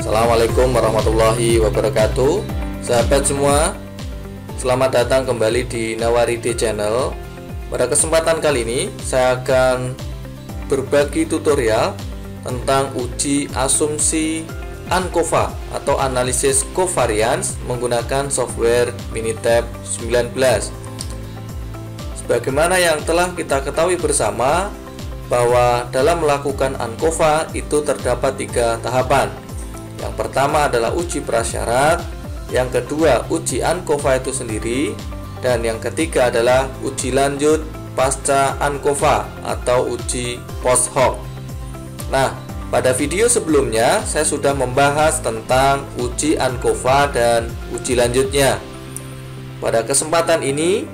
Assalamualaikum warahmatullahi wabarakatuh. Sahabat semua, selamat datang kembali di Nawaride Channel. Pada kesempatan kali ini saya akan berbagi tutorial tentang uji asumsi ANCOVA atau analisis covariance menggunakan software Minitab 19. Sebagaimana yang telah kita ketahui bersama bahwa dalam melakukan ANCOVA itu terdapat 3 tahapan. Yang pertama adalah uji prasyarat, yang kedua uji ANCOVA itu sendiri, dan yang ketiga adalah uji lanjut pasca ANCOVA atau uji post hoc. Nah, pada video sebelumnya saya sudah membahas tentang uji ANCOVA dan uji lanjutnya. Pada kesempatan ini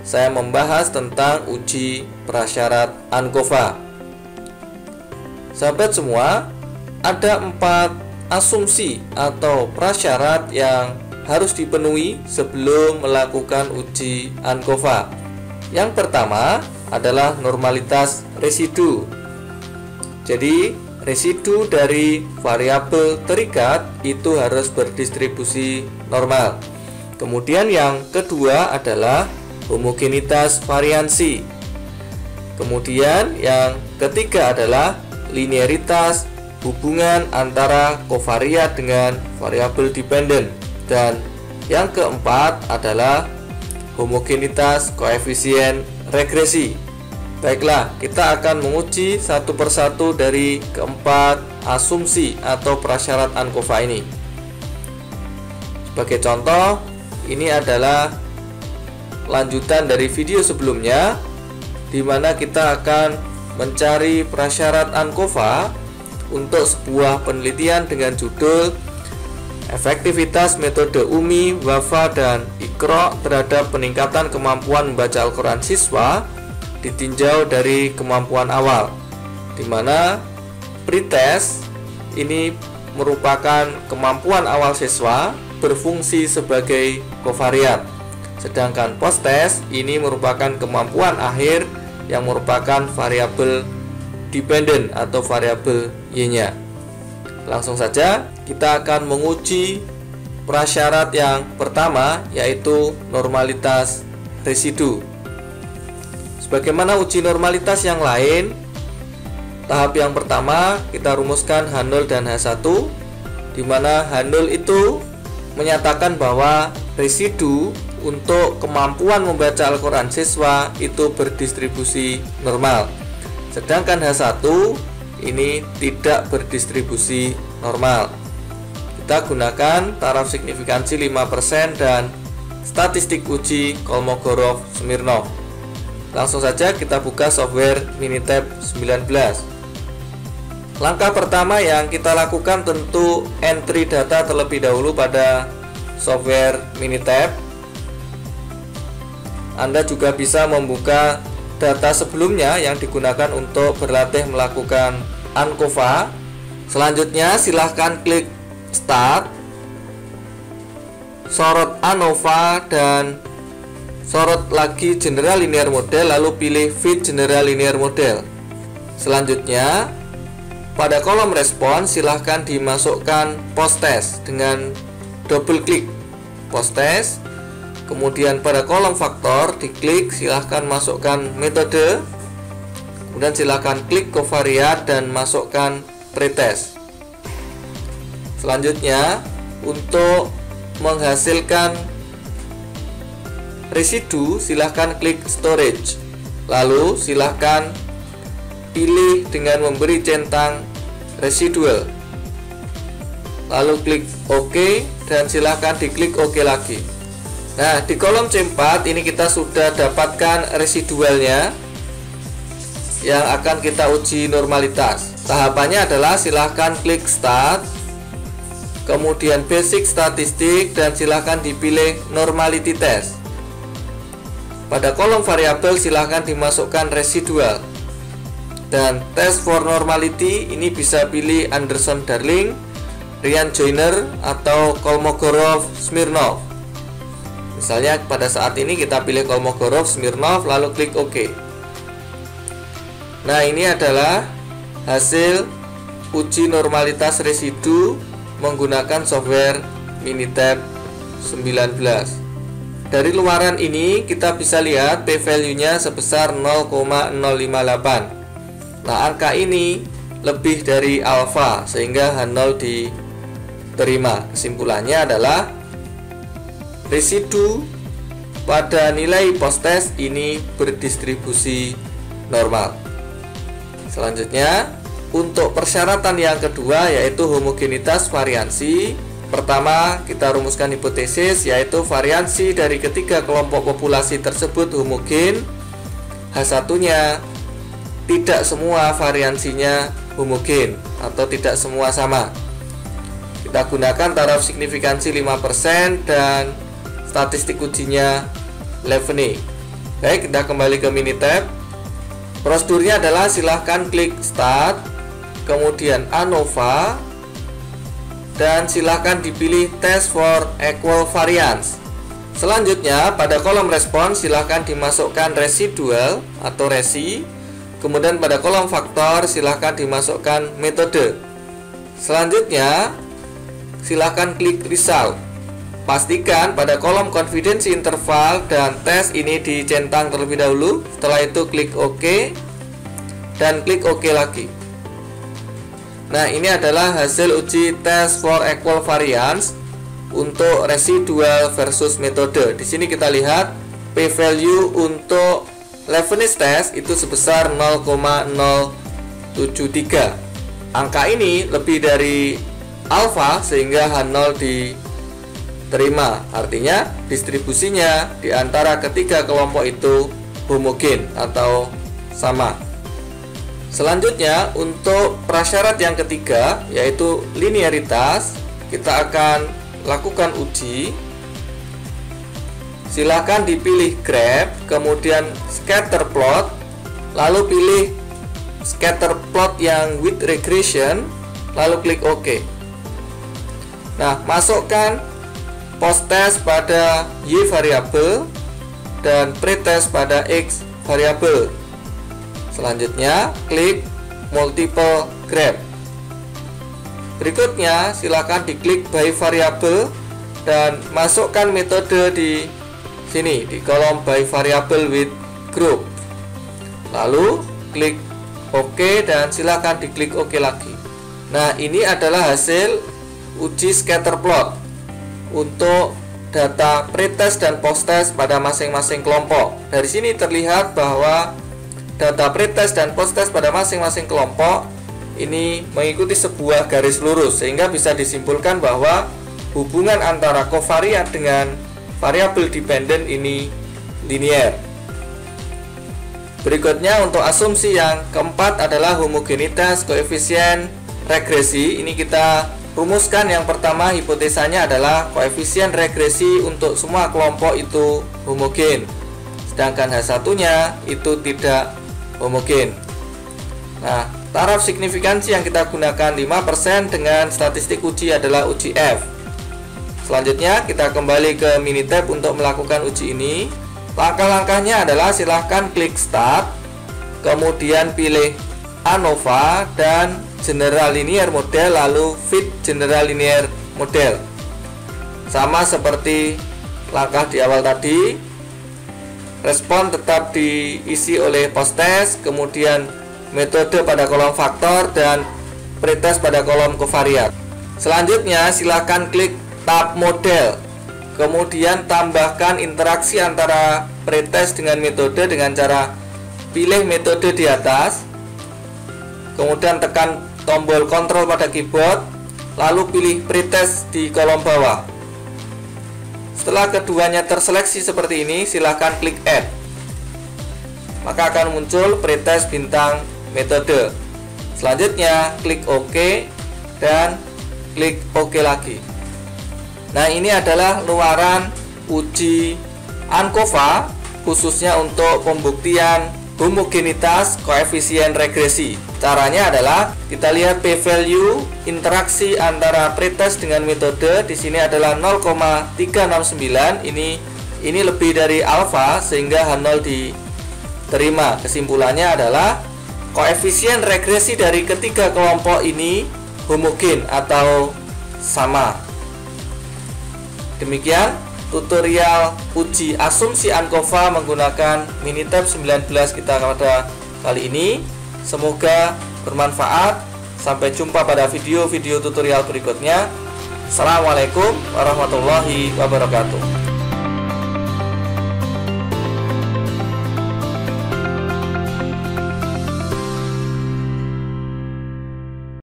saya membahas tentang uji prasyarat ANCOVA. Sahabat semua, ada 4 asumsi atau prasyarat yang harus dipenuhi sebelum melakukan uji ANCOVA. Yang pertama adalah normalitas residu. Jadi, residu dari variabel terikat itu harus berdistribusi normal. Kemudian yang kedua adalah homogenitas variansi. Kemudian yang ketiga adalah linearitas hubungan antara kovariat dengan variabel dependent, dan yang keempat adalah homogenitas koefisien regresi. Baiklah, kita akan menguji satu persatu dari keempat asumsi atau prasyarat ANCOVA ini. Sebagai contoh, ini adalah lanjutan dari video sebelumnya, di mana kita akan mencari prasyarat ANCOVA untuk sebuah penelitian dengan judul efektivitas metode UMI, WAFA, dan IQRO terhadap peningkatan kemampuan membaca Al-Quran siswa ditinjau dari kemampuan awal, di mana pretest ini merupakan kemampuan awal siswa berfungsi sebagai kovariat, sedangkan post-test ini merupakan kemampuan akhir yang merupakan variabel dependent atau variabel Y-nya. Langsung saja kita akan menguji prasyarat yang pertama, yaitu normalitas residu. Sebagaimana uji normalitas yang lain, tahap yang pertama kita rumuskan H0 dan H1, di mana H0 itu menyatakan bahwa residu untuk kemampuan membaca Al-Quran siswa itu berdistribusi normal. Sedangkan H1 ini tidak berdistribusi normal. Kita gunakan taraf signifikansi 5% dan statistik uji Kolmogorov-Smirnov. Langsung saja kita buka software Minitab 19. Langkah pertama yang kita lakukan tentu entry data terlebih dahulu pada software Minitab. Anda juga bisa membuka data sebelumnya yang digunakan untuk berlatih melakukan ANCOVA. Selanjutnya silahkan klik Start, sorot ANOVA, dan sorot lagi General Linear Model, lalu pilih Fit General Linear Model. Selanjutnya pada kolom respon silahkan dimasukkan post-test dengan double klik post-test. Kemudian pada kolom faktor diklik, silahkan masukkan metode, kemudian silahkan klik kovariat dan masukkan pretest. Selanjutnya untuk menghasilkan residu silahkan klik storage, lalu silahkan pilih dengan memberi centang residual, lalu klik OK dan silahkan diklik OK lagi. Nah, di kolom C4 ini kita sudah dapatkan residualnya yang akan kita uji normalitas. Tahapannya adalah silahkan klik Start, kemudian Basic Statistik, dan silahkan dipilih Normality Test. Pada kolom variabel silahkan dimasukkan residual, dan Test for Normality ini bisa pilih Anderson-Darling, Ryan-Joyner, atau Kolmogorov-Smirnov. Misalnya pada saat ini kita pilih Kolmogorov-Smirnov lalu klik OK. Nah, ini adalah hasil uji normalitas residu menggunakan software Minitab 19. Dari luaran ini kita bisa lihat p-value-nya sebesar 0,058. Nah, angka ini lebih dari alfa sehingga H0 diterima. Kesimpulannya adalah residu pada nilai post-test ini berdistribusi normal. Selanjutnya, untuk persyaratan yang kedua yaitu homogenitas variansi. Pertama, kita rumuskan hipotesis yaitu variansi dari ketiga kelompok populasi tersebut homogen. H1-nya tidak semua variansinya homogen atau tidak semua sama. Kita gunakan taraf signifikansi 5% dan statistik ujinya Levene. Baik, kita kembali ke Minitab. Prosedurnya adalah silahkan klik Start, kemudian ANOVA, dan silahkan dipilih Test for Equal Variance. Selanjutnya pada kolom respon silahkan dimasukkan residual atau resi. Kemudian pada kolom faktor silahkan dimasukkan metode. Selanjutnya silahkan klik Result. Pastikan pada kolom confidence interval dan tes ini dicentang terlebih dahulu. Setelah itu klik OK dan klik OK lagi. Nah, ini adalah hasil uji Test for Equal Variance untuk residual versus metode. Di sini kita lihat p-value untuk Leibniz test itu sebesar 0,073. Angka ini lebih dari alfa sehingga H0 diterima. Artinya distribusinya di antara ketiga kelompok itu homogen atau sama. Selanjutnya untuk prasyarat yang ketiga yaitu linearitas, kita akan lakukan uji. Silakan dipilih graph, kemudian scatter plot, lalu pilih scatter plot yang with regression, lalu klik OK. Nah, masukkan post-test pada Y variabel dan pre-test pada X variabel. Selanjutnya, klik multiple graph. Berikutnya, silakan diklik by variable dan masukkan metode di sini di kolom by variable with group. Lalu, klik OK dan silakan diklik OK lagi. Nah, ini adalah hasil uji scatter plot untuk data pretest dan posttest pada masing-masing kelompok. Dari sini terlihat bahwa data pretest dan posttest pada masing-masing kelompok ini mengikuti sebuah garis lurus sehingga bisa disimpulkan bahwa hubungan antara kovarian dengan variabel dependent ini linear. Berikutnya untuk asumsi yang keempat adalah homogenitas koefisien regresi. Ini kita rumuskan. Yang pertama, hipotesanya adalah koefisien regresi untuk semua kelompok itu homogen, sedangkan H1-nya itu tidak homogen. Nah, taraf signifikansi yang kita gunakan 5% dengan statistik uji adalah uji F. Selanjutnya kita kembali ke Minitab untuk melakukan uji ini. Langkah-langkahnya adalah silahkan klik Start, kemudian pilih ANOVA dan General Linear Model, lalu Fit General Linear Model. Sama seperti langkah di awal tadi, respon tetap diisi oleh post-test, kemudian metode pada kolom faktor dan pretest pada kolom kovariat. Selanjutnya silakan klik tab model, kemudian tambahkan interaksi antara pretest dengan metode dengan cara pilih metode di atas, kemudian tekan tombol kontrol pada keyboard, lalu pilih pretest di kolom bawah. Setelah keduanya terseleksi seperti ini, silahkan klik Add. Maka akan muncul pretest bintang metode. Selanjutnya klik OK dan klik OK lagi. Nah, ini adalah luaran uji ANCOVA khususnya untuk pembuktian homogenitas koefisien regresi. Caranya adalah kita lihat p-value interaksi antara pretest dengan metode. Di sini adalah 0,369. Ini lebih dari alfa sehingga H0 diterima. Kesimpulannya adalah koefisien regresi dari ketiga kelompok ini homogen atau sama. Demikian tutorial uji asumsi ANCOVA menggunakan Minitab 19 kita pada kali ini. Semoga bermanfaat. Sampai jumpa pada video-video tutorial berikutnya. Assalamualaikum warahmatullahi wabarakatuh.